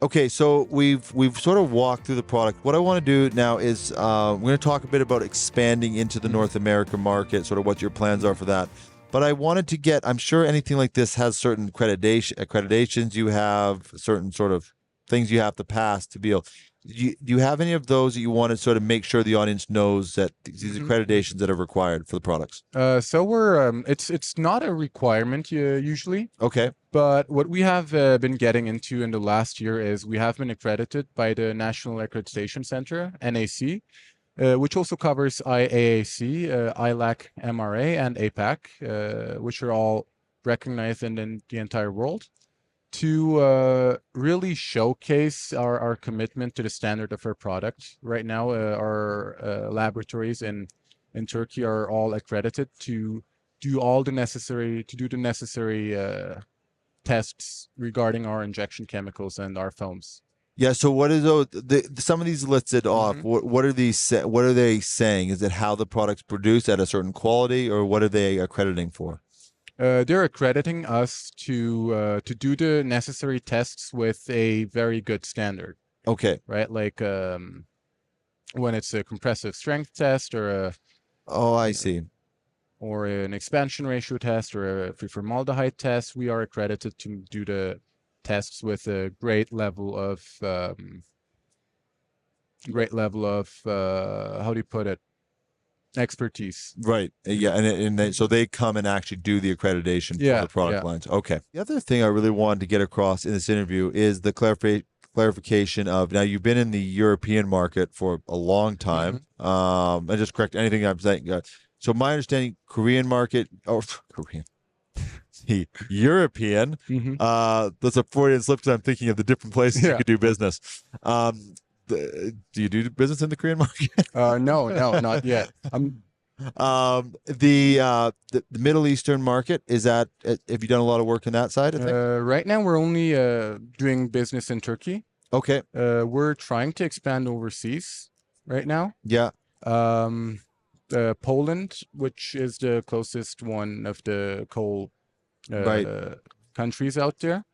Okay, so we've sort of walked through the product. What I want to do now is we're going to talk a bit about expanding into the North American market, sort of what your plans are for that. But I wanted to get, I'm sure anything like this has certain accreditations you have, certain sort of things you have to pass to be able. Do you have any of those that you want to sort of make sure the audience knows that these accreditations that are required for the products? So we're it's not a requirement usually, Okay. but what we have been getting into in the last year is we have been accredited by the National Accreditation Center, NAC, which also covers IAAC, ILAC, MRA, and APAC, which are all recognized in the entire world, to really showcase our commitment to the standard of our product. Right now, our laboratories in Turkey are all accredited to do the necessary tests regarding our injection chemicals and our foams. Yeah. So what is some of these listed off? What are these? What are they saying? Is it how the product's produced at a certain quality, or what are they accrediting for? They're accrediting us to do the necessary tests with a very good standard. Okay. Right, like when it's a compressive strength test or I see. Or an expansion ratio test or a free formaldehyde test, we are accredited to do the tests with a great level of how do you put it? Expertise. Right. Yeah. So they come and actually do the accreditation for the product lines. Okay. The other thing I really wanted to get across in this interview is the clarification of, now you've been in the European market for a long time. And just correct anything I'm saying. So my understanding, Korean market, Korean, the European, that's a Freudian slip because I'm thinking of the different places you could do business. Do you do business in the Korean market? No, not yet. The Middle Eastern market, is that, have you done a lot of work in that side of things? Right now we're only doing business in Turkey. Okay. We're trying to expand overseas right now. Yeah. Poland, which is the closest one of the coal countries out there.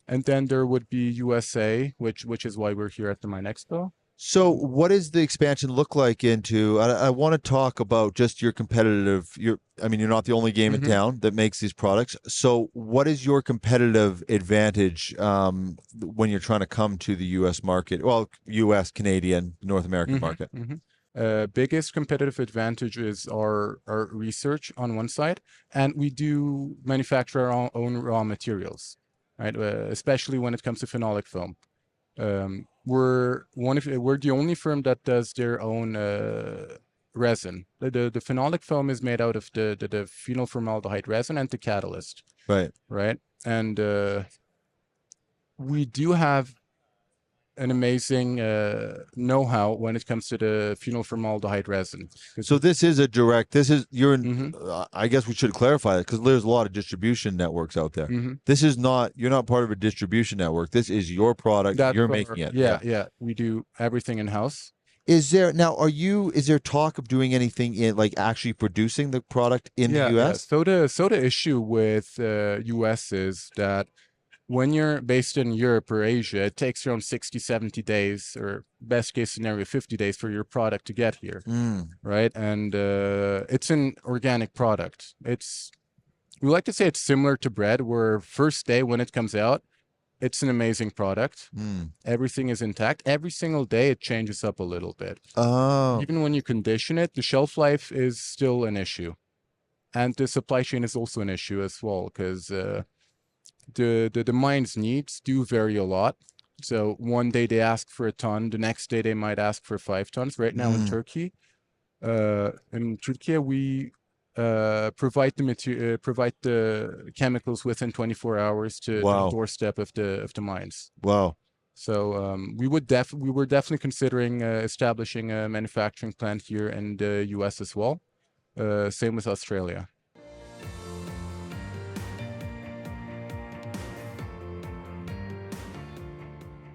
And then there would be USA, which is why we're here at the Mine Expo. So what does the expansion look like into, I want to talk about just your competitive, you're not the only game in town that makes these products. So what is your competitive advantage when you're trying to come to the US market? Well, US, Canadian, North American market. Biggest competitive advantage is our research on one side, and we do manufacture our own raw materials, right? Especially when it comes to phenolic foam. We're the only firm that does their own resin. The phenolic foam is made out of the phenol formaldehyde resin and the catalyst. Right. And we do have an amazing know-how when it comes to the phenol formaldehyde resin. So I guess we should clarify that, because there's a lot of distribution networks out there. You're not part of a distribution network. This is your product. You're making it. Yeah. We do everything in-house. Is there talk of doing anything in, like, actually producing the product in the US? Yeah. So the issue with US is that when you're based in Europe or Asia, it takes around 60, 70 days, or best case scenario, 50 days for your product to get here, right? And it's an organic product. We like to say it's similar to bread, where first day when it comes out, it's an amazing product. Everything is intact. Every single day it changes up a little bit. Even when you condition it, the shelf life is still an issue. And the supply chain is also an issue as well, because the mine's needs do vary a lot. So one day they ask for a ton, the next day they might ask for 5 tons. Right now in Turkey, we provide the chemicals within 24 hours to the doorstep of the mines. Wow. So we were definitely considering establishing a manufacturing plant here in the US as well. Same with Australia.